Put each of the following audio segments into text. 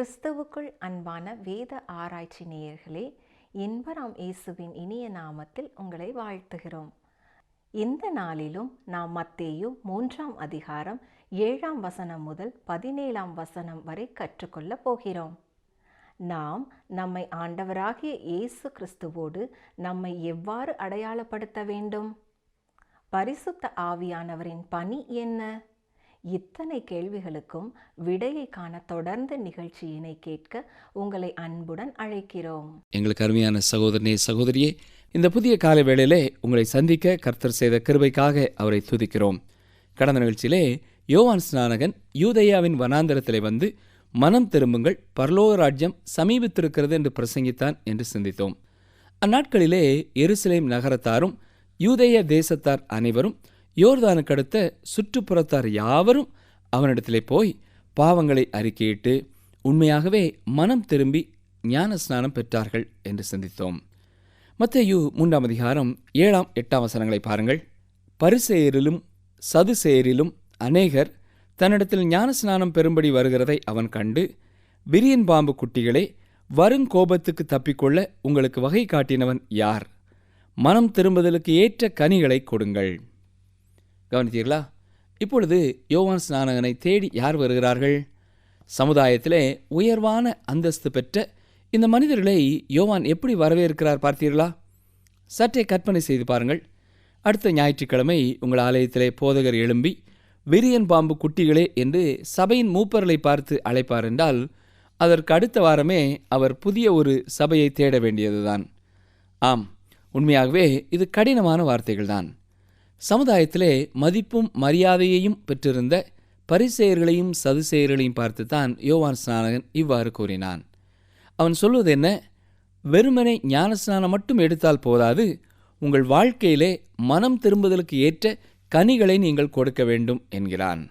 கிறிஸ்துவுக்குள் அன்பான வேத ஆராய்ச்சி நேயர்களே, இன்பராம் இயேசுவின் இனிய நாமத்தில் உங்களை வாழ்த்துகிறோம். இந்த நாளிலும் நாம் மத்தேயு 3ஆம் அதிகாரம் 7ஆம் வசனம் முதல் 17ஆம் வசனம் வரை கற்றுக்கொள்ளப் போகிறோம். நாம் நம்மை ஆண்டவராகிய இயேசு கிறிஸ்துவோடு நம்மை எவ்வாறு அடையாளப்படுத்த வேண்டும்? பரிசுத்த ஆவியானவரின் பணி என்ன? இத்தனை கேள்விகளுக்கும் விடையை காண தொடர்ந்து நிகழ்ச்சியினை கேட்க உங்களை அன்புடன் அழைக்கிறோம். எங்களுக்கு அருமையான சகோதரனே, சகோதரியே, இந்த புதிய காலை வேளையிலே உங்களை சந்திக்க கர்த்தர் செய்த கிருபைக்காக அவரை துதிக்கிறோம். கடந்த நிகழ்ச்சியிலே யோவான் ஸ்நானகன் யூதேயாவின் வனாந்தரத்திலே வந்து மனம் திரும்புங்கள், பரலோக ராஜ்யம் சமீபித்திருக்கிறது என்று பிரசங்கித்தான் என்று சிந்தித்தோம். அந்நாட்களிலே எருசலேம் நகரத்தாரும் யூதேய தேசத்தார் அனைவரும் யோர்தானுக்கு அடுத்த சுற்றுப்புறத்தார் யாவரும் அவனிடத்திலே போய் பாவங்களை அறிக்கையிட்டு உண்மையாகவே மனம் திரும்பி ஞான ஸ்நானம் பெற்றார்கள் என்று சிந்தித்தோம். மத்தேயு 3ஆம் அதிகாரம் 7ஆம் 8ஆம் வசனங்களை பாருங்கள். பரிசேயரிலும் சதுசேயரிலும் அநேகர் தன்னிடத்தில் ஞான ஸ்நானம் பெறும்படி வருகிறதை அவன் கண்டு, விரியன் பாம்பு குட்டிகளே, வருங்கோபத்துக்கு தப்பிக்கொள்ள உங்களுக்கு வகை காட்டினவன் யார்? மனம் திரும்புதலுக்கு ஏற்ற கனிகளை கொடுங்கள். கவனித்தீர்களா? இப்பொழுது யோவான் ஸ்நானகனை தேடி யார் வருகிறார்கள்? சமுதாயத்திலே உயர்வான அந்தஸ்து பெற்ற இந்த மனிதர்களை யோவான் எப்படி வரவேற்கிறார் பார்த்தீர்களா? சற்றே கற்பனை செய்து பாருங்கள். அடுத்த ஞாயிற்றுக்கிழமை உங்கள் ஆலயத்திலே போதகர் எழும்பி விரியன் பாம்பு குட்டிகளே என்று சபையின் மூப்பர்களை பார்த்து அழைப்பார் என்றால், அதற்கு அடுத்த வாரமே அவர் புதிய ஒரு சபையை தேட வேண்டியதுதான். ஆம், உண்மையாகவே இது கடினமான வார்த்தைகள்தான். சமுதாயத்திலே மதிப்பும் மரியாதையையும் பெற்றிருந்த பரிசேயர்களையும் சதுசேயர்களையும் பார்த்துத்தான் யோவான் ஸ்நானகன் இவ்வாறு கூறினான். அவன் சொல்வது என்ன? வெறுமனை ஞானஸ்நானம் மட்டும் எடுத்தால் போதாது, உங்கள் வாழ்க்கையிலே மனம் திரும்புதலுக்கு ஏற்ற கனிகளை நீங்கள் கொடுக்க வேண்டும் என்கிறான்.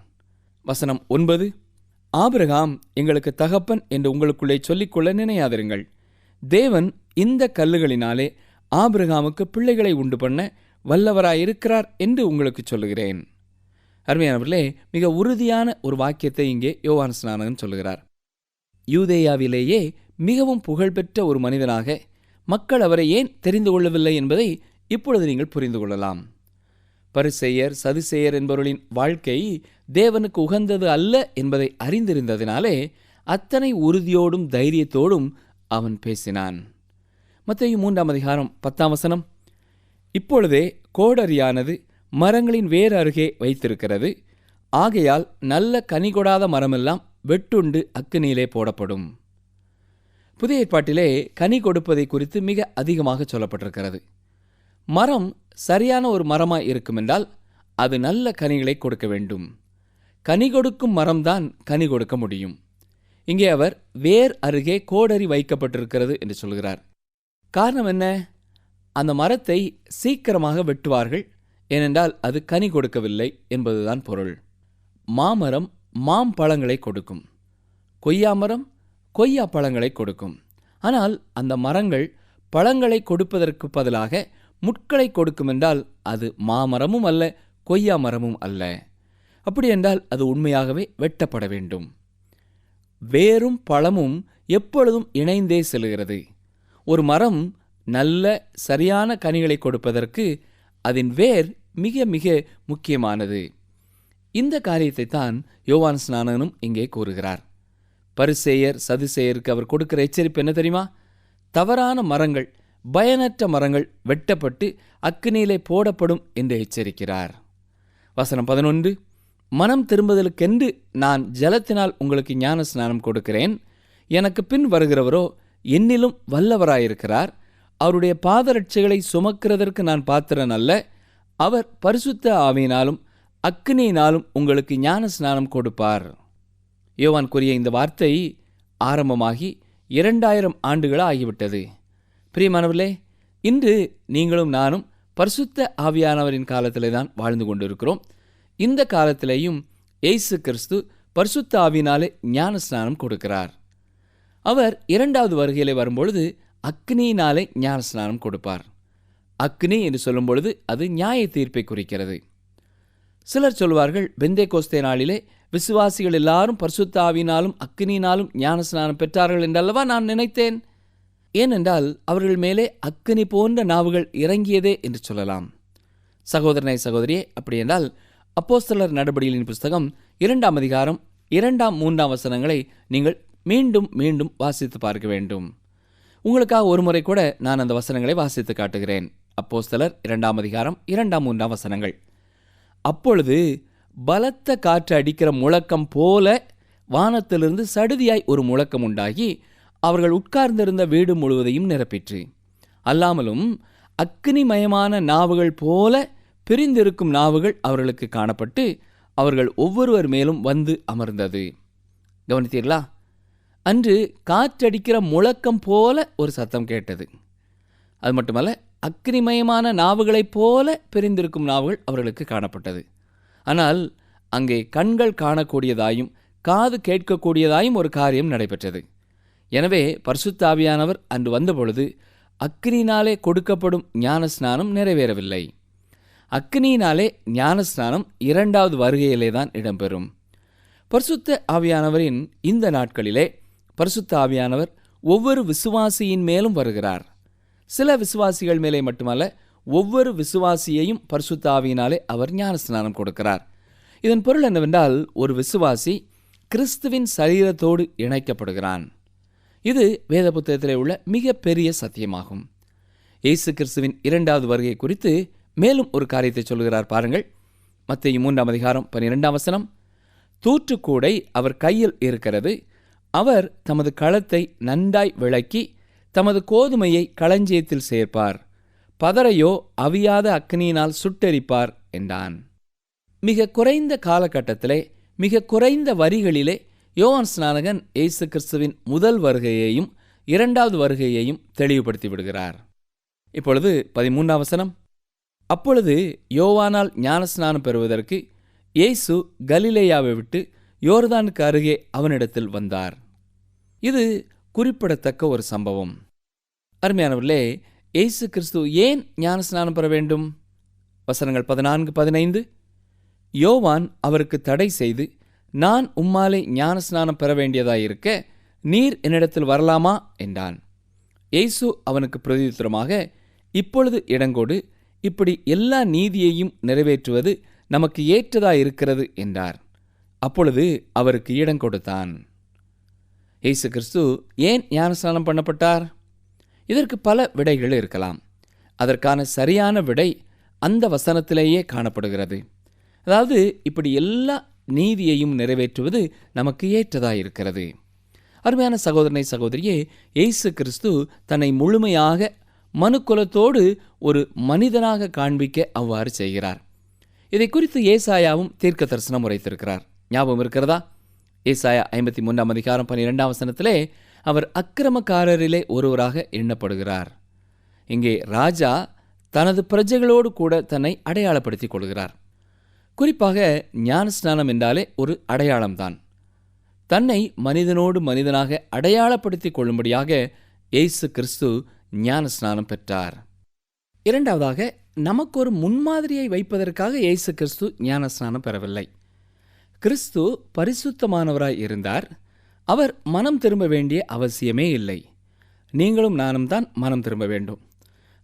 வசனம் 9, ஆபிரகாம் எங்களுக்கு தகப்பன் என்று உங்களுக்குள்ளே சொல்லிக்கொள்ள நினையாதிருங்கள். தேவன் இந்த கல்லுகளினாலே ஆபிரகாமுக்கு பிள்ளைகளை உண்டு பண்ண வல்லவராயிருக்கிறார் என்று உங்களுக்கு சொல்லுகிறேன். அருமையானவர்களே, மிக உறுதியான ஒரு வாக்கியத்தை இங்கே யோவான் ஸ்நானகன் சொல்லுகிறார். யூதேயாவிலேயே மிகவும் புகழ்பெற்ற ஒரு மனிதனாக மக்கள் அவரை ஏன் தெரிந்து கொள்ளவில்லை என்பதை இப்பொழுது நீங்கள் புரிந்து கொள்ளலாம். பரிசேயர் சதுசேயர் என்பவர்களின் வாழ்க்கை தேவனுக்கு உகந்தது அல்ல என்பதை அறிந்திருந்ததினாலே அத்தனை உறுதியோடும் தைரியத்தோடும் அவன் பேசினான். மத்தேயு 3ஆம் அதிகாரம் 10ஆம் வசனம், இப்பொழுதே கோடரியானது மரங்களின் வேர் அருகே வைத்திருக்கிறது. ஆகையால் நல்ல கனி கொடாத மரமெல்லாம் வெட்டுண்டு அக்கினியிலே போடப்படும். புதிய ஏற்பாட்டிலே கனி கொடுப்பதை குறித்து மிக அதிகமாக சொல்லப்பட்டிருக்கிறது. மரம் சரியான ஒரு மரமாய் இருக்குமென்றால் அது நல்ல கனிகளை கொடுக்க வேண்டும். கனி கொடுக்கும் மரம்தான் கனி கொடுக்க முடியும். இங்கே அவர் வேர் அருகே கோடரி வைக்கப்பட்டிருக்கிறது என்று சொல்கிறார். காரணம் என்ன? அந்த மரத்தை சீக்கிரமாக வெட்டுவார்கள், ஏனென்றால் அது கனி கொடுக்கவில்லை என்பதுதான் பொருள். மாமரம் மாம்பழங்களை கொடுக்கும், கொய்யாமரம் கொய்யா பழங்களை கொடுக்கும். ஆனால் அந்த மரங்கள் பழங்களை கொடுப்பதற்கு பதிலாக முட்களை கொடுக்குமென்றால் அது மாமரமும் அல்ல, கொய்யா மரமும் அல்ல. அப்படி என்றால் அது உண்மையாகவே வெட்டப்பட வேண்டும். வேரும் பழமும் எப்பொழுதும் இணைந்தே செல்கிறது. ஒரு மரம் நல்ல சரியான கனிகளை கொடுப்பதற்கு அதன் வேர் மிக மிக முக்கியமானது. இந்த காரியத்தை தான் யோவான் ஸ்நானகனும் இங்கே கூறுகிறார். பரிசேயர் சதுசேயருக்கு அவர் கொடுக்கிற எச்சரிப்பு என்ன தெரியுமா? தவறான மரங்கள், பயனற்ற மரங்கள் வெட்டப்பட்டு அக்கினியிலே போடப்படும் என்று எச்சரிக்கிறார். வசனம் 11, மனம் திரும்புதலுக்கென்று நான் ஜலத்தினால் உங்களுக்கு ஞான ஸ்நானம் கொடுக்கிறேன். எனக்கு பின் வருகிறவரோ என்னிலும் வல்லவராயிருக்கிறார். அவருடைய பாதரட்சைகளை சுமக்கிறதற்கு நான் பாத்திரன் அல்ல. அவர் பரிசுத்த ஆவியினாலும் அக்கினியினாலும் உங்களுக்கு ஞான ஸ்நானம் கொடுப்பார். யோவான் கூறிய இந்த வார்த்தை ஆரம்பமாகி 2000 ஆண்டுகள் ஆகிவிட்டது. பிரியமானவர்களே, இன்று நீங்களும் நானும் பரிசுத்த ஆவியானவரின் காலத்திலே தான் வாழ்ந்து கொண்டிருக்கிறோம். இந்த காலத்திலேயும் இயேசு கிறிஸ்து பரிசுத்த ஆவியினாலே ஞான ஸ்நானம் கொடுக்கிறார். அவர் 2வது வருகையிலே வரும்பொழுது அக்னியினாலே ஞான ஸ்நானம் கொடுப்பார். அக்னி என்று சொல்லும் பொழுது அது நியாய தீர்ப்பை குறிக்கிறது. சிலர் சொல்வார்கள், பெந்தேகோஸ்தே நாளிலே விசுவாசிகள் எல்லாரும் பரிசுத்த ஆவியினாலும் அக்கினியினாலும் ஞானஸ்நானம் பெற்றார்கள் என்றல்லவா நான் நினைத்தேன். ஏனென்றால் அவர்கள் மேலே அக்கினி போன்ற நாவுகள் இறங்கியதே என்று சொல்லலாம். சகோதரனை சகோதரியே, அப்படியென்றால் அப்போஸ்தலர் நடபடிகளின் புஸ்தகம் 2ஆம் அதிகாரம் 2, 3 வசனங்களை நீங்கள் மீண்டும் மீண்டும் வாசித்து பார்க்க வேண்டும். உங்களுக்காக ஒரு முறை கூட நான் அந்த வசனங்களை வாசித்து காட்டுகிறேன். அப்போஸ்தலர் 2ஆம் அதிகாரம் 2, 3 வசனங்கள். அப்பொழுது பலத்த காற்று அடிக்கிற முழக்கம் போல வானத்திலிருந்து சடுதியாய் ஒரு முழக்கம் உண்டாகி அவர்கள் உட்கார்ந்திருந்த வீடு முழுவதையும் நிரப்பிற்று. அல்லாமலும் அக்கினிமயமான நாவுகள் போல பிரிந்திருக்கும் நாவுகள் அவர்களுக்கு காணப்பட்டு அவர்கள் ஒவ்வொருவர் மேலும் வந்து அமர்ந்தது. கவனித்தீர்களா? அன்று காற்றடிக்கிற முழக்கம் போல ஒரு சத்தம் கேட்டது. அது மட்டுமல்ல, அக்கினிமயமான நாவுகளைப் போல பிரிந்திருக்கும் நாவுகள் அவர்களுக்கு காணப்பட்டது. ஆனால் அங்கே கண்கள் காணக்கூடியதாயும் காது கேட்கக்கூடியதாயும் ஒரு காரியம் நடைபெற்றது. எனவே பரிசுத்த ஆவியானவர் அன்று வந்தபொழுது அக்கினியினாலே கொடுக்கப்படும் ஞானஸ்நானம் நிறைவேறவில்லை. அக்கினியினாலே ஞானஸ்நானம் 2வது வருகையிலே தான் இடம்பெறும். பரிசுத்த ஆவியானவரின் இந்த நாட்களிலே பரிசுத்த ஆவியானவர் ஒவ்வொரு விசுவாசியின் மேலும் வருகிறார். சில விசுவாசிகள் மேலே மட்டுமல்ல, ஒவ்வொரு விசுவாசியையும் பரிசுத்த ஆவியினாலே அவர் ஞானஸ்நானம் கொடுக்கிறார். இதன் பொருள் என்னவென்றால், ஒரு விசுவாசி கிறிஸ்துவின் சரீரத்தோடு இணைக்கப்படுகிறான். இது வேத புத்தகத்திலே உள்ள மிக பெரிய சத்தியமாகும். இயேசு கிறிஸ்துவின் 2வது வருகை குறித்து மேலும் ஒரு காரியத்தை சொல்கிறார் பாருங்கள். மத்தேயு 3ஆம் அதிகாரம் 12ஆம் வசனம். தூற்றுக்கூடை அவர் கையில் இருக்கிறது. அவர் தமது களத்தை நன்றாய் விளக்கி தமது கோதுமையை களஞ்சியத்தில் சேர்ப்பார். பதரையோ அவியாத அக்னியினால் சுட்டெரிப்பார் என்றான். மிக குறைந்த காலகட்டத்திலே, மிக குறைந்த வரிகளிலே யோவான் ஸ்நானகன் இயேசு கிறிஸ்துவின் முதல் வருகையையும் 2வது வருகையையும் தெளிவுபடுத்தி விடுகிறார். இப்பொழுது 13ஆம் வசனம். அப்பொழுது யோவானால் ஞானஸ்நானம் பெறுவதற்கு இயேசு கலிலேயாவை விட்டு யோர்தானுக்கு அருகே அவனிடத்தில் வந்தார். இது குறிப்பிடத்தக்க ஒரு சம்பவம். அருமையானவர்களே, இயேசு கிறிஸ்து ஏன் ஞானஸ்நானம் பெற வேண்டும்? வசனங்கள் 14, 15. யோவான் அவருக்கு தடை செய்து, நான் உம்மாலே ஞானஸ்நானம் பெற வேண்டியதாயிருக்க நீர் என்னிடத்தில் வரலாமா என்றான். இயேசு அவனுக்கு பிரதியுத்தரமாக, இப்பொழுது இடங்கொடு, இப்படி எல்லா நீதியையும் நிறைவேற்றுவது நமக்கு ஏற்றதாயிருக்கிறது என்றார். அப்பொழுது அவருக்கு இடம் கொடுத்தான். இயேசு கிறிஸ்து ஏன் ஞானஸ்நானம் பண்ணப்பட்டார்? இதற்கு பல விடைகள் இருக்கலாம். அதற்கான சரியான விடை அந்த வசனத்திலேயே காணப்படுகிறது. அதாவது, இப்படி எல்லா நீதியையும் நிறைவேற்றுவது நமக்கு ஏற்றதாயிருக்கிறது. அருமையான சகோதரனை சகோதரியே, இயேசு கிறிஸ்து தன்னை முழுமையாக மனுக்குலத்தோடு ஒரு மனிதனாக காண்பிக்க அவ்வாறு செய்கிறார். இதை குறித்து ஏசாயாவும் தீர்க்க தரிசனம் உரைத்திருக்கிறார். ஞாபகம் இருக்கிறதா? ஏசாயா 53ஆம் அதிகாரம் 12ஆம் வசனத்திலே அவர் அக்கிரமக்காரரிலே ஒருவராக எண்ணப்படுகிறார். இங்கே ராஜா தனது பிரஜைகளோடு கூட தன்னை அடையாளப்படுத்திக் கொள்கிறார். குறிப்பாக ஞானஸ்நானம் என்றாலே ஒரு அடையாளம்தான். தன்னை மனிதனோடு மனிதனாக அடையாளப்படுத்திக் கொள்ளும்படியாக இயேசு கிறிஸ்து ஞானஸ்நானம் பெற்றார். 2வதாக, நமக்கு ஒரு முன்மாதிரியை வைப்பதற்காக இயேசு கிறிஸ்து ஞானஸ்நானம் பெறவில்லை. கிறிஸ்து பரிசுத்தமானவராய் இருந்தார். அவர் மனம் திரும்ப வேண்டிய அவசியமே இல்லை. நீங்களும் நானும் தான் மனம் திரும்ப வேண்டும்.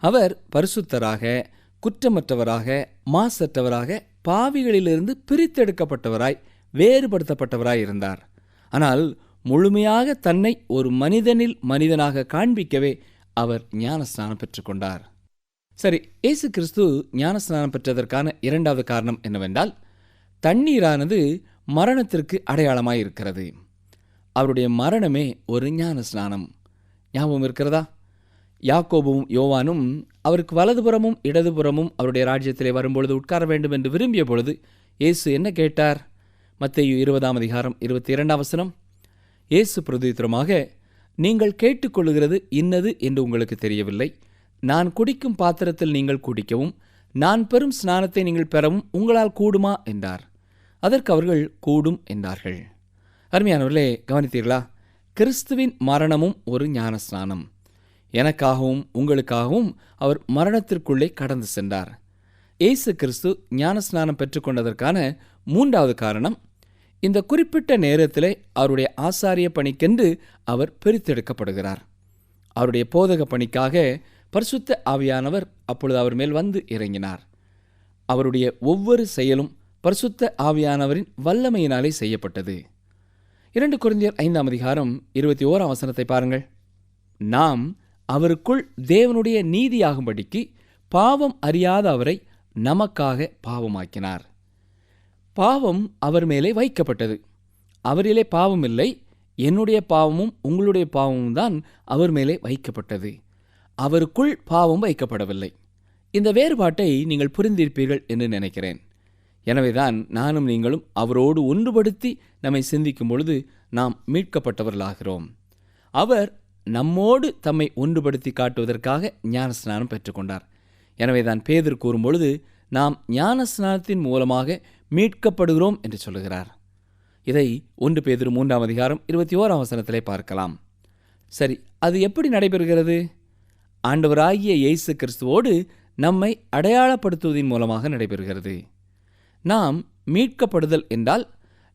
அவர் பரிசுத்தராக, குற்றமற்றவராக, மாசற்றவராக, பாவிகளிலிருந்து பிரித்தெடுக்கப்பட்டவராய், வேறுபடுத்தப்பட்டவராய் இருந்தார். ஆனால் முழுமையாக தன்னை ஒரு மனிதனில் மனிதனாக காண்பிக்கவே அவர் ஞானஸ்நானம் பெற்றுக்கொண்டார். சரி, இயேசு கிறிஸ்து ஞானஸ்நானம் பெற்றதற்கான 2வது காரணம் என்னவென்றால், தண்ணீரானது மரணத்திற்கு அடையாளமாயிருக்கிறது. அவருடைய மரணமே ஒரு ஞானஸ்நானம். ஞாபகம் இருக்கிறதா? யாக்கோபும் யோவானும் அவருக்கு வலதுபுறமும் இடதுபுறமும் அவருடைய ராஜ்யத்திலே வரும்பொழுது உட்கார வேண்டும் என்று விரும்பிய பொழுது இயேசு என்ன கேட்டார்? மத்தேயு 20ஆம் அதிகாரம் 22ஆம் வசனம். இயேசு பிரதியுத்தரமாக, நீங்கள் கேட்டுக்கொள்ளுகிறது இன்னது என்று உங்களுக்கு தெரியவில்லை. நான் குடிக்கும் பாத்திரத்தில் நீங்கள் குடிக்கவும், நான் பெறும் ஸ்நானத்தை நீங்கள் பெறவும் உங்களால் கூடுமா என்றார். அதற்கு அவர்கள் கூடும் என்றார்கள். அருமையானவர்களே, கவனித்தீர்களா? கிறிஸ்துவின் மரணமும் ஒரு ஞானஸ்நானம். எனக்காகவும் உங்களுக்காகவும் அவர் மரணத்திற்குள்ளே கடந்து சென்றார். இயேசு கிறிஸ்து ஞானஸ்நானம் பெற்றுக்கொண்டதற்கான 3வது காரணம், இந்த குறிப்பிட்ட நேரத்திலே அவருடைய ஆசாரிய பணிக்கென்று அவர் பிரித்தெடுக்கப்படுகிறார். அவருடைய போதக பணிக்காக பரிசுத்த ஆவியானவர் அப்பொழுது அவர் மேல் வந்து இறங்கினார். அவருடைய ஒவ்வொரு செயலும் பரிசுத்த ஆவியானவரின் வல்லமையினாலே செய்யப்பட்டது. 2 கொரிந்தியர் 5:21 பாருங்கள். நாம் அவருக்குள் தேவனுடைய நீதியாகும்படிக்கு பாவம் அறியாத அவரை நமக்காக பாவமாக்கினார். பாவம் அவர் மேலே வைக்கப்பட்டது. அவரிலே பாவம் இல்லை. என்னுடைய பாவமும் உங்களுடைய பாவமும் தான் அவர் மேலே வைக்கப்பட்டது. அவருக்குள் பாவம் வைக்கப்படவில்லை. இந்த வேறுபாட்டை நீங்கள் புரிந்திருப்பீர்கள் என்று நினைக்கிறேன். எனவேதான் நானும் நீங்களும் அவரோடு ஒன்றுபடுத்தி நம்மை சிந்திக்கும் பொழுது நாம் மீட்கப்பட்டவர்களாகிறோம். அவர் நம்மோடு தம்மை ஒன்றுபடுத்தி காட்டுவதற்காக ஞானஸ்நானம் பெற்றுக்கொண்டார். எனவேதான் பேதுரு கூறும் பொழுது நாம் ஞானஸ்நானத்தின் மூலமாக மீட்கப்படுகிறோம் என்று சொல்லுகிறார். இதை 1 பேதுரு 3:21 பார்க்கலாம். சரி, அது எப்படி நடைபெறுகிறது? ஆண்டவராகிய இயேசு கிறிஸ்துவோடு நம்மை அடையாளப்படுத்துவதன் மூலமாக நடைபெறுகிறது. நாம் மீட்கப்படுதல் என்றால்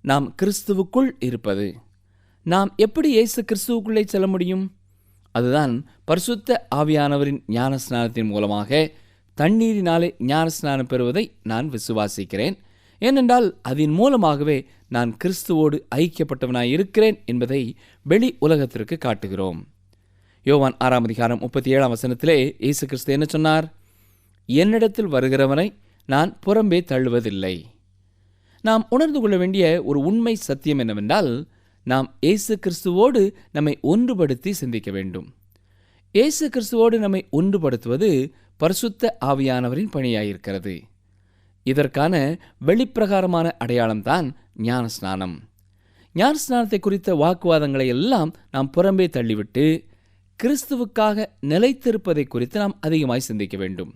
நாம் கிறிஸ்துவுக்குள் இருப்பது. நாம் எப்படி இயேசு கிறிஸ்துவுக்குள்ளே செல்ல முடியும்? அதுதான் பரிசுத்த ஆவியானவரின் ஞானஸ்நானத்தின் மூலமாக தண்ணீரினாலே ஞானஸ்நானம் பெறுவதை நான் விசுவாசிக்கிறேன். ஏனென்றால் அதன் மூலமாகவே நான் கிறிஸ்துவோடு ஐக்கியப்பட்டவனாய் இருக்கிறேன் என்பதை வெளி உலகத்திற்கு காட்டுகிறோம். யோவான் 6:37 இயேசு கிறிஸ்து என்ன சொன்னார்? என்னிடத்தில் வருகிறவனை நான் புறம்பே தள்ளுவதில்லை. நாம் உணர்ந்து கொள்ள வேண்டிய ஒரு உண்மை சத்தியம் என்னவென்றால், நாம் இயேசு கிறிஸ்துவோடு நம்மை ஒன்றுபடுத்தி சிந்திக்க வேண்டும். இயேசு கிறிஸ்துவோடு நம்மை ஒன்றுபடுத்துவது பரிசுத்த ஆவியானவரின் பணியாயிருக்கிறது. இதற்கான வெளிப்பிரகாரமான அடையாளம்தான் ஞானஸ்நானம். ஞானஸ்நானத்தை குறித்த வாக்குவாதங்களை எல்லாம் நாம் புறம்பே தள்ளிவிட்டு கிறிஸ்துவுக்காக நிலைத்திருப்பதை குறித்து நாம் அதிகமாய் சிந்திக்க வேண்டும்.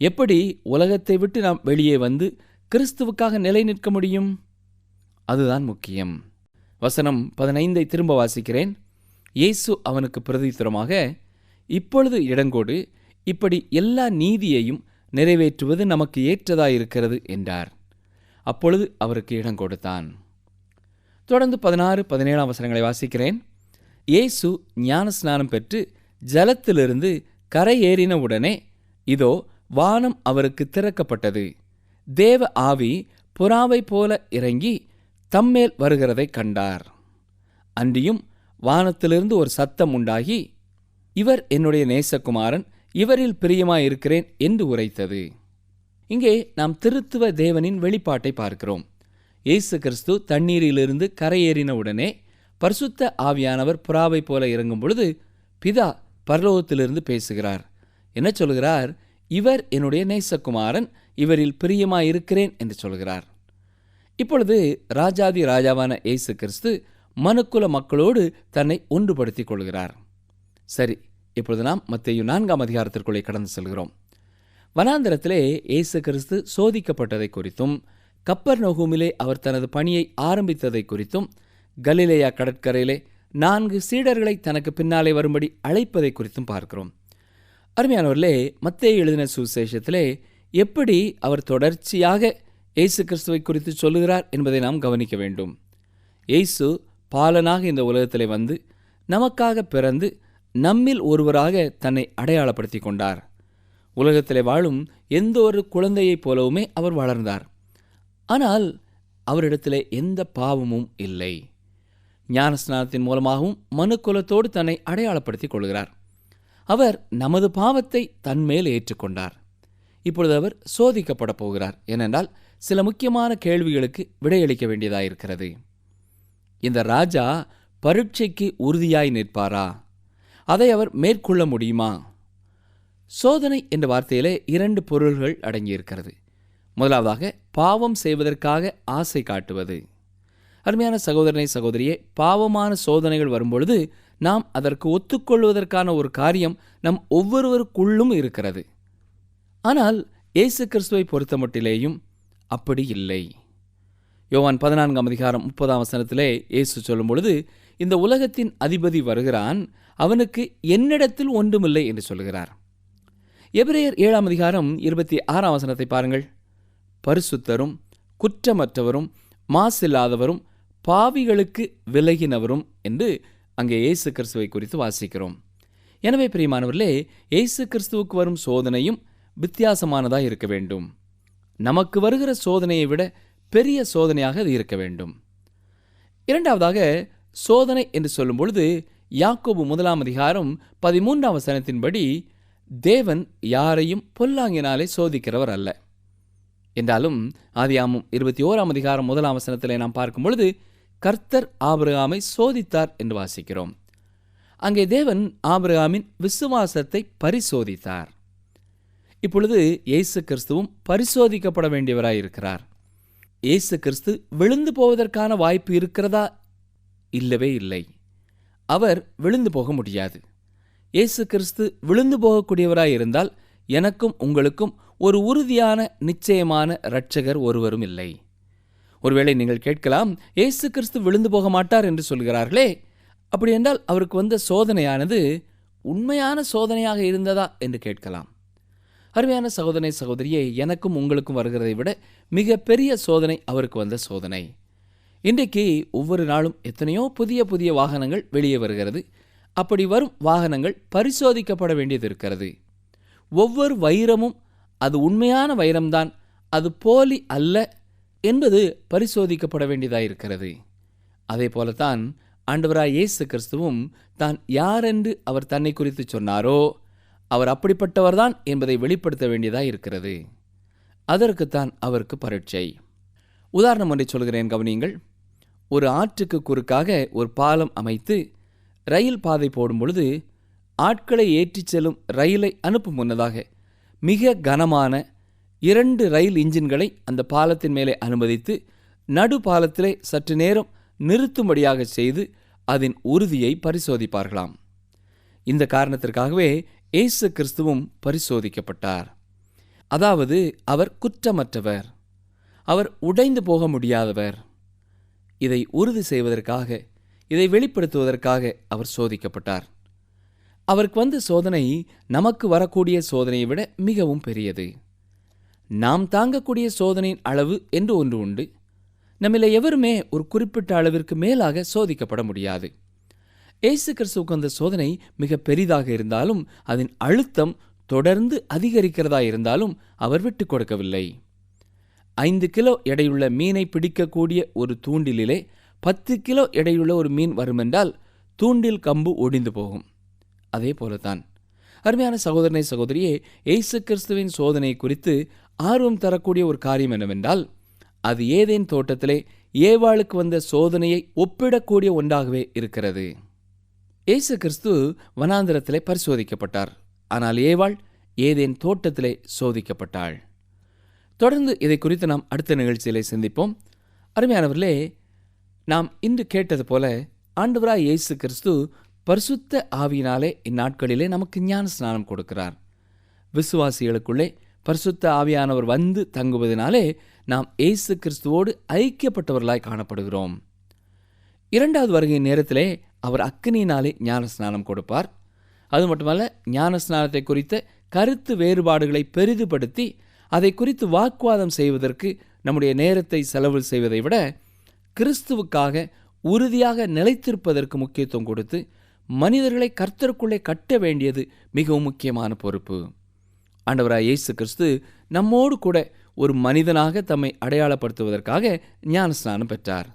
எப்படி உலகத்தை விட்டு நாம் வெளியே வந்து கிறிஸ்துவுக்காக நிலை நிற்க முடியும்? அதுதான் முக்கியம். வசனம் 15 திரும்ப வாசிக்கிறேன். இயேசு அவனுக்கு பிரதியுத்தரமாக, இப்பொழுது இடங்கொடு, இப்படி எல்லா நீதியையும் நிறைவேற்றுவது நமக்கு ஏற்றதாயிருக்கிறது என்றார். அப்பொழுது அவருக்கு இடம் கொடுத்தான். தொடர்ந்து 16, 17 வாசிக்கிறேன். இயேசு ஞானஸ்நானம் பெற்று ஜலத்திலிருந்து கரை ஏறின உடனே இதோ வானம் அவருக்கு திறக்கப்பட்டது. தேவ ஆவி புறாவை போல இறங்கி தம்மேல் வருகிறதை கண்டார். அன்றியும் வானத்திலிருந்து ஒரு சத்தம் உண்டாகி, இவர் என்னுடைய நேசகுமாரன், இவரில் பிரியமாயிருக்கிறேன் என்று உரைத்தது. இங்கே நாம் திருத்துவ தேவனின் வெளிப்பாட்டை பார்க்கிறோம். இயேசு கிறிஸ்து தண்ணீரிலிருந்து கரையேறின உடனே பரிசுத்த ஆவியானவர் புறாவை போல இறங்கும் பொழுது பிதா பரலோகத்திலிருந்து பேசுகிறார். என்ன சொல்கிறார்? இவர் என்னுடைய நேசகுமாரன், இவரில் பிரியமாயிருக்கிறேன் என்று சொல்கிறார். இப்பொழுது ராஜாதி ராஜாவான இயேசு கிறிஸ்து மனுக்குல மக்களோடு தன்னை ஒன்றுபடுத்திக் கொள்கிறார். சரி, இப்பொழுது நாம் மத்தேயு 4 கடந்து செல்கிறோம். வனாந்தரத்திலே இயேசு கிறிஸ்து சோதிக்கப்பட்டதை குறித்தும், கப்பர்நகூமிலே அவர் தனது பணியை ஆரம்பித்ததை குறித்தும், கலிலேயா கடற்கரையிலே 4 சீடர்களை தனக்கு பின்னாலே வரும்படி அழைப்பதை குறித்தும் பார்க்கிறோம். அருமையானவர்களே, மத்தேயு எழுதின சுவிசேஷத்திலே எப்படி அவர் தொடர்ச்சியாக இயேசு கிறிஸ்துவை குறித்து சொல்லுகிறார் என்பதை நாம் கவனிக்க வேண்டும். இயேசு பாலனாக இந்த உலகத்திலே வந்து நமக்காக பிறந்து நம்மில் ஒருவராக தன்னை அடையாளப்படுத்தி கொண்டார். உலகத்திலே வாழும் எந்த ஒரு குழந்தையைப் போலவுமே அவர் வளர்ந்தார். ஆனால் அவரிடத்திலே எந்த பாவமும் இல்லை. ஞானஸ்நானத்தின் மூலமாகவும் மனுக்குலத்தோடு தன்னை அடையாளப்படுத்திக் கொள்கிறார். அவர் நமது பாவத்தை தன்மேல் ஏற்றுக்கொண்டார். இப்பொழுது அவர் சோதிக்கப்பட போகிறார். ஏனென்றால் சில முக்கியமான கேள்விகளுக்கு விடையளிக்க வேண்டியதாயிருக்கிறது. இந்த ராஜா பரீட்சைக்கு உறுதியாய் நிற்பாரா? அதை அவர் மேற்கொள்ள முடியுமா? சோதனை என்ற வார்த்தையிலே 2 பொருள்கள் அடங்கியிருக்கிறது. முதலாவதாக, பாவம் செய்வதற்காக ஆசை காட்டுவது. அருமையான சகோதரனை சகோதரியே, பாவமான சோதனைகள் வரும்பொழுது நாம் அதற்கு ஒத்துக்கொள்வதற்கான ஒரு காரியம் நம் ஒவ்வொருவருக்குள்ளும் இருக்கிறது. ஆனால் இயேசு கிறிஸ்துவை பொறுத்தமட்டிலேயும் அப்படி இல்லை. யோவான் 14:30 இயேசு சொல்லும் பொழுது, இந்த உலகத்தின் அதிபதி வருகிறான், அவனுக்கு என்னிடத்தில் ஒன்றுமில்லை என்று சொல்கிறார். எபிரேயர் 7:26 பாருங்கள். பரிசுத்தரும் குற்றமற்றவரும் மாசில்லாதவரும் பாவிகளுக்கு விலகினவரும் என்று அங்கே இயேசு கிறிஸ்துவை குறித்து வாசிக்கிறோம். எனவே பிரியமானவர்களே, இயேசு கிறிஸ்துவுக்கு வரும் சோதனையும் வித்தியாசமானதாக இருக்க வேண்டும். நமக்கு வருகிற சோதனையை விட பெரிய சோதனையாக அது இருக்க வேண்டும். இரண்டாவதாக, சோதனை என்று சொல்லும் பொழுது யாக்கோபு 1:13 தேவன் யாரையும் பொல்லாங்கினாலே சோதிக்கிறவர் அல்ல என்றாலும், ஆதியாகமம் 21:1 நாம் பார்க்கும் பொழுது கர்த்தர் ஆபிரகாமை சோதித்தார் என்று வாசிக்கிறோம். அங்கே தேவன் ஆபிரகாமின் விசுவாசத்தை பரிசோதித்தார். இப்பொழுது இயேசு கிறிஸ்துவும் பரிசோதிக்கப்பட வேண்டியவராயிருக்கிறார். இயேசு கிறிஸ்து விழுந்து போவதற்கான வாய்ப்பு இருக்கிறதா? இல்லவே இல்லை. அவர் விழுந்து போக முடியாது. இயேசு கிறிஸ்து விழுந்து போகக்கூடியவராய் இருந்தால் எனக்கும் உங்களுக்கும் ஒரு உறுதியான நிச்சயமான இரட்சகர் ஒருவரும் இல்லை. ஒருவேளை நீங்கள் கேட்கலாம், இயேசு கிறிஸ்து விழுந்து போக மாட்டார் என்று சொல்கிறார்களே, அப்படி என்றால் அவருக்கு வந்த சோதனையானது உண்மையான சோதனையாக இருந்ததா என்று கேட்கலாம். அருமையான சகோதரனே, சகோதரியே, எனக்கும் உங்களுக்கும் வருகிறதை விட மிக பெரிய சோதனை அவருக்கு வந்த சோதனை. இன்றைக்கு ஒவ்வொரு நாளும் எத்தனையோ புதிய புதிய வாகனங்கள் வெளியே வருகிறது. அப்படி வரும் வாகனங்கள் பரிசோதிக்கப்பட வேண்டியது இருக்கிறது. ஒவ்வொரு வைரமும் அது உண்மையான வைரம்தான், அது போலி அல்ல என்பது பரிசோதிக்கப்பட வேண்டியதாயிருக்கிறது. அதே போலத்தான் ஆண்டவராய் இயேசு கிறிஸ்துவும் தான் யாரென்று அவர் தன்னை குறித்து சொன்னாரோ அவர் அப்படிப்பட்டவர்தான் என்பதை வெளிப்படுத்த வேண்டியதாக இருக்கிறது. அதற்குத்தான் அவருக்கு பரீட்சை. உதாரணம் ஒன்றை சொல்கிறேன், கவனியுங்கள். ஒரு ஆற்றுக்கு குறுக்காக ஒரு பாலம் அமைத்து ரயில் பாதை போடும் பொழுது ஆட்களை ஏற்றிச் செல்லும் ரயிலை அனுப்பும் முன்னதாக மிக கனமான 2 ரயில் இன்ஜின்களை அந்த பாலத்தின் மேலே அனுமதித்து நடு பாலத்திலே சற்று நேரம் நிறுத்தும்படியாக செய்து அதன் உறுதியை பரிசோதிப்பார்களாம். இந்த காரணத்திற்காகவே இயேசு கிறிஸ்துவும் பரிசோதிக்கப்பட்டார். அதாவது அவர் குற்றமற்றவர், அவர் உடைந்து போக முடியாதவர். இதை உறுதி செய்வதற்காக, இதை வெளிப்படுத்துவதற்காக அவர் சோதிக்கப்பட்டார். அவருக்கு வந்த சோதனை நமக்கு வரக்கூடிய சோதனையை விட மிகவும் பெரியது. நாம் தாங்கக்கூடிய சோதனையின் அளவு என்று ஒன்று உண்டு. நம்மில் எவருமே ஒரு குறிப்பிட்ட அளவிற்கு மேலாக சோதிக்கப்பட முடியாது. இயேசு கிறிஸ்துவுக்கு அந்த சோதனை மிக பெரிதாக இருந்தாலும் அதன் அழுத்தம் தொடர்ந்து அதிகரிக்கிறதா இருந்தாலும் அவர் விட்டு கொடுக்கவில்லை. 5 கிலோ எடையுள்ள மீனை பிடிக்கக்கூடிய ஒரு தூண்டிலே 10 கிலோ எடையுள்ள ஒரு மீன் வருமென்றால் தூண்டில் கம்பு ஒடிந்து போகும். அதே போலத்தான் அருமையான சகோதரனை, சகோதரியே, இயேசு கிறிஸ்துவின் சோதனை குறித்து ஆர்வம் தரக்கூடிய ஒரு காரியம் என்னவென்றால், அது ஏதேன் தோட்டத்திலே ஏவாளுக்கு வந்த சோதனையை ஒப்பிடக்கூடிய ஒன்றாகவே இருக்கிறது. இயேசு கிறிஸ்து வனாந்திரத்திலே பரிசோதிக்கப்பட்டார். ஆனால் ஏவாள் ஏதேன் தோட்டத்திலே சோதிக்கப்பட்டாள். தொடர்ந்து இதை குறித்து நாம் அடுத்த நிகழ்ச்சியிலே சிந்திப்போம். அருமையானவர்களே, நாம் இன்று கேட்டது போல ஆண்டவராய் இயேசு கிறிஸ்து பரிசுத்த ஆவியினாலே இந்நாட்களிலே நமக்கு ஞான ஸ்நானம் கொடுக்கிறார். விசுவாசிகளுக்குள்ளே பரிசுத்த ஆவியானவர் வந்து தங்குவதனாலே நாம் இயேசு கிறிஸ்துவோடு ஐக்கியப்பட்டவர்களாய் காணப்படுகிறோம். 2வது வருகை நேரத்திலே அவர் அக்கினியினாலே ஞான ஸ்நானம் கொடுப்பார். அது மட்டுமல்ல, ஞான ஸ்நானத்தை குறித்த கருத்து வேறுபாடுகளை பெரிதுபடுத்தி அதை குறித்து வாக்குவாதம் செய்வதற்கு நம்முடைய நேரத்தை செலவு செய்வதை விட கிறிஸ்துவுக்காக உறுதியாக நிலைத்திருப்பதற்கு முக்கியத்துவம் கொடுத்து மனிதர்களை கர்த்தருக்குள்ளே கட்ட வேண்டியது மிகவும் முக்கியமான பொறுப்பு. ஆண்டவராய் இயேசு கிறிஸ்து நம்மோடு கூட ஒரு மனிதனாக தம்மை அடையாளப்படுத்துவதற்காக ஞான ஸ்நானம் பெற்றார்.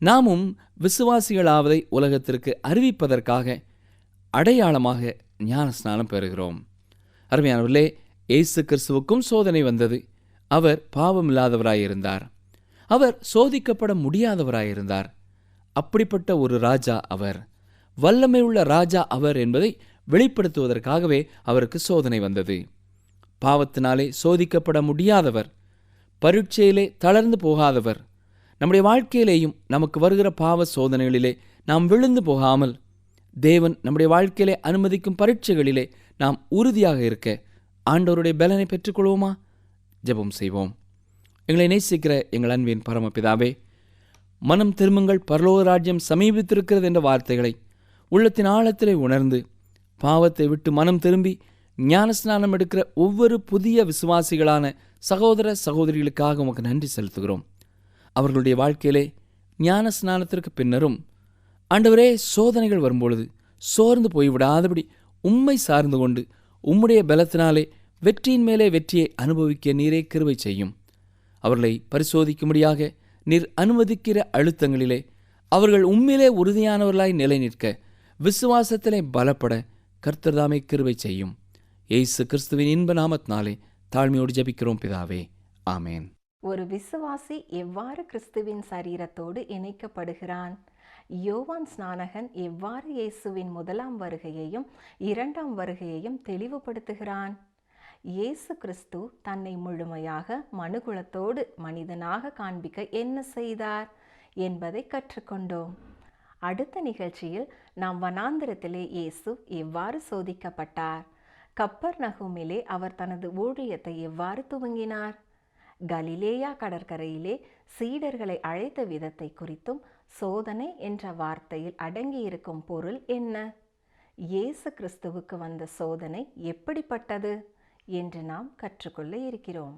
நாமும் விசுவாசிகளாவதை உலகத்திற்கு அறிவிப்பதற்காக அடையாளமாக ஞான ஸ்நானம் பெறுகிறோம். அருமையானவர்களே, இயேசு கிறிஸ்துவுக்கும் சோதனை வந்தது. அவர் பாவமில்லாதவராயிருந்தார். அவர் சோதிக்கப்பட முடியாதவராயிருந்தார். அப்படிப்பட்ட ஒரு ராஜா அவர், வல்லமை உள்ள ராஜா அவர் என்பதை வெளிப்படுத்துவதற்காகவே அவருக்கு சோதனை வந்தது. பாவத்தினாலே சோதிக்கப்பட முடியாதவர், பரீட்சையிலே தளர்ந்து போகாதவர், நம்முடைய வாழ்க்கையிலேயும் நமக்கு வருகிற பாவ சோதனைகளிலே நாம் விழுந்து போகாமல் தேவன் நம்முடைய வாழ்க்கையிலே அனுமதிக்கும் பரீட்சைகளிலே நாம் உறுதியாக இருக்க ஆண்டவருடைய பலனை பெற்றுக்கொள்வோமா? ஜெபம் செய்வோம். எங்களை நேசிக்கிற எங்கள் அன்பின் பரமபிதாவே, மனம் திரும்புங்கள், பரலோக ராஜ்யம் சமீபித்திருக்கிறது என்ற வார்த்தைகளை உள்ளத்தின் ஆழத்திலே உணர்ந்து பாவத்தை விட்டு மனம் திரும்பி ஞானஸ்நானம் எடுக்கிற ஒவ்வொரு புதிய விசுவாசிகளான சகோதர சகோதரிகளுக்காக உமக்கு நன்றி செலுத்துகிறோம். அவர்களுடைய வாழ்க்கையிலே ஞான ஸ்நானத்திற்கு பின்னரும், ஆண்டவரே, சோதனைகள் வரும்பொழுது சோர்ந்து போய்விடாதபடி உம்மை சார்ந்து கொண்டு உம்முடைய பலத்தினாலே வெற்றியின் மேலே வெற்றியை அனுபவிக்க நீரே கிருபை செய்யும். அவர்களை பரிசோதிக்கும்படியாக நீர் அனுமதிக்கிற அழுத்தங்களிலே அவர்கள் உம்மிலே உறுதியானவர்களாய் நிலை நிற்க, விசுவாசத்திலே பலப்பட கர்த்தர்தாமே கிருபை செய்யும். இயேசு கிறிஸ்துவின் இன்ப நாமத்தினாலே தாழ்மையோடு ஜெபிக்கிறோம் பிதாவே, ஆமேன். ஒரு விசுவாசி எவ்வாறு கிறிஸ்துவின் சரீரத்தோடு இணைக்கப்படுகிறான்? யோவான் ஸ்நானகன் எவ்வாறு இயேசுவின் முதலாம் வருகையையும் இரண்டாம் வருகையையும் தெளிவுபடுத்துகிறான்? இயேசு கிறிஸ்து தன்னை முழுமையாக மனுகுலத்தோடு மனிதனாக காண்பிக்க என்ன செய்தார் என்பதை கற்றுக்கொண்டோம். அடுத்த நிகழ்ச்சியில் நாம் வனாந்திரத்திலே இயேசு எவ்வாறு சோதிக்கப்பட்டார், கப்பர்நகூமிலே அவர் தனது ஊழியத்தை எவ்வாறு துவங்கினார், கலிலேயா கடற்கரையிலே சீடர்களை அழைத்த விதத்தை குறித்தும், சோதனை என்ற வார்த்தையில் அடங்கியிருக்கும் பொருள் என்ன, இயேசு கிறிஸ்துவுக்கு வந்த சோதனை எப்படிப்பட்டது என்று நாம் கற்றுக்கொள்ள இருக்கிறோம்.